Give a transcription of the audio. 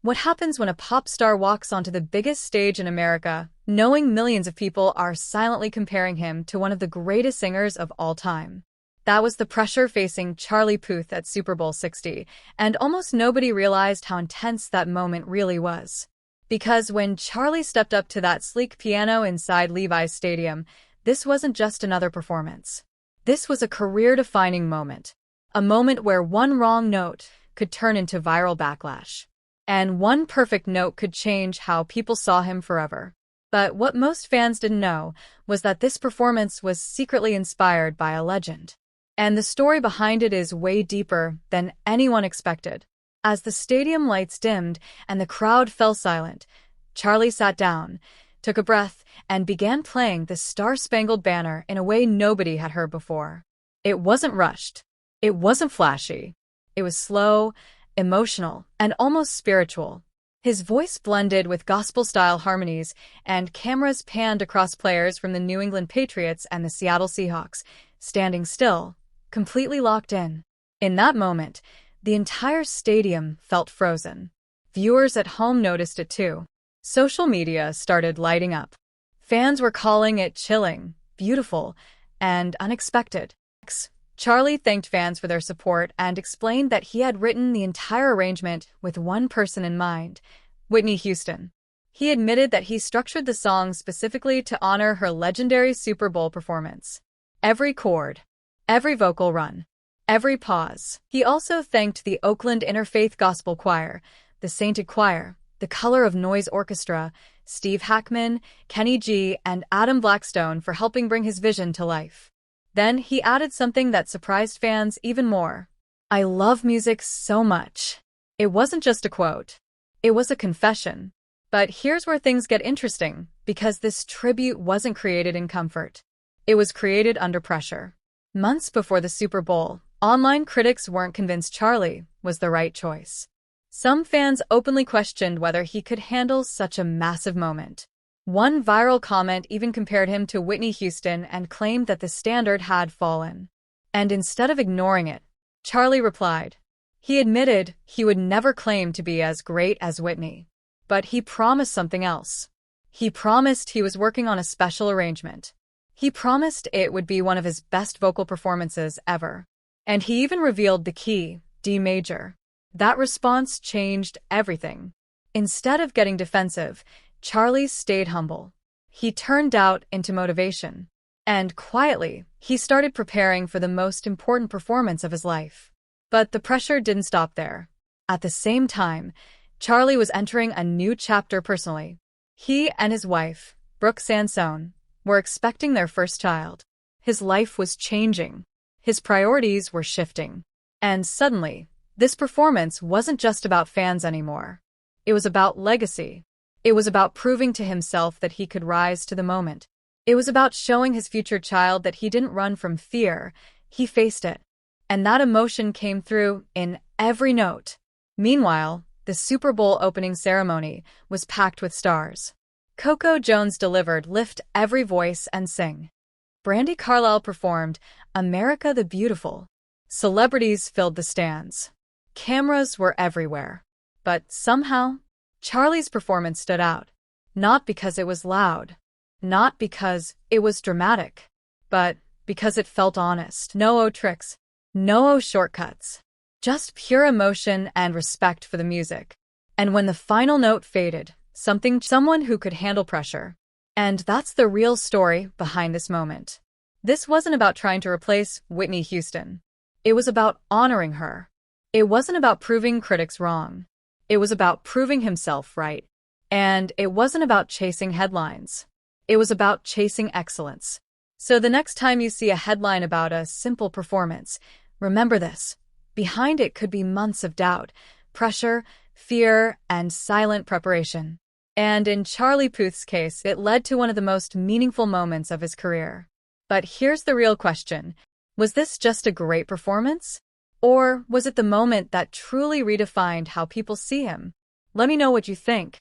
What happens when a pop star walks onto the biggest stage in America, knowing millions of people are silently comparing him to one of the greatest singers of all time? That was the pressure facing Charlie Puth at Super Bowl 60, and almost nobody realized how intense that moment really was. Because when Charlie stepped up to that sleek piano inside Levi's Stadium, this wasn't just another performance. This was a career-defining moment. A moment where one wrong note could turn into viral backlash. And one perfect note could change how people saw him forever. But what most fans didn't know was that this performance was secretly inspired by a legend. And the story behind it is way deeper than anyone expected. As the stadium lights dimmed and the crowd fell silent, Charlie sat down, took a breath, and began playing the Star-Spangled Banner in a way nobody had heard before. It wasn't rushed. It wasn't flashy. It was slow, emotional, and almost spiritual. His voice blended with gospel-style harmonies, and cameras panned across players from the New England Patriots and the Seattle Seahawks, standing still, completely locked in. In that moment, the entire stadium felt frozen. Viewers at home noticed it too. Social media started lighting up. Fans were calling it chilling, beautiful, and unexpected. Charlie thanked fans for their support and explained that he had written the entire arrangement with one person in mind, Whitney Houston. He admitted that he structured the song specifically to honor her legendary Super Bowl performance. Every chord, every vocal run, every pause. He also thanked the Oakland Interfaith Gospel Choir, the Sainted Choir, the Color of Noise Orchestra, Steve Hackman, Kenny G, and Adam Blackstone for helping bring his vision to life. Then he added something that surprised fans even more. "I love music so much." It wasn't just a quote. It was a confession. But here's where things get interesting, because this tribute wasn't created in comfort. It was created under pressure. Months before the Super Bowl, online critics weren't convinced Charlie was the right choice. Some fans openly questioned whether he could handle such a massive moment. One viral comment even compared him to Whitney Houston and claimed that the standard had fallen. And instead of ignoring it, Charlie replied. He admitted he would never claim to be as great as Whitney. But he promised something else. He promised he was working on a special arrangement. He promised it would be one of his best vocal performances ever. And he even revealed the key, D major. That response changed everything. Instead of getting defensive, Charlie stayed humble. He turned doubt into motivation. And quietly, he started preparing for the most important performance of his life. But the pressure didn't stop there. At the same time, Charlie was entering a new chapter personally. He and his wife, Brooke Sansone, were expecting their first child. His life was changing. His priorities were shifting. And suddenly, this performance wasn't just about fans anymore. It was about legacy. It was about proving to himself that he could rise to the moment. It was about showing his future child that he didn't run from fear, he faced it. And that emotion came through in every note. Meanwhile, the Super Bowl opening ceremony was packed with stars. Coco Jones delivered Lift Every Voice and Sing. Brandi Carlile performed America the Beautiful. Celebrities filled the stands. Cameras were everywhere. But somehow, Charlie's performance stood out. Not because it was loud. Not because it was dramatic. But because it felt honest. No tricks. No shortcuts. Just pure emotion and respect for the music. And when the final note faded, someone who could handle pressure. And that's the real story behind this moment. This wasn't about trying to replace Whitney Houston. It was about honoring her. It wasn't about proving critics wrong. It was about proving himself right. And it wasn't about chasing headlines. It was about chasing excellence. So the next time you see a headline about a simple performance, remember this. Behind it could be months of doubt, pressure, fear, and silent preparation. And in Charlie Puth's case, it led to one of the most meaningful moments of his career. But here's the real question. Was this just a great performance? Or was it the moment that truly redefined how people see him? Let me know what you think.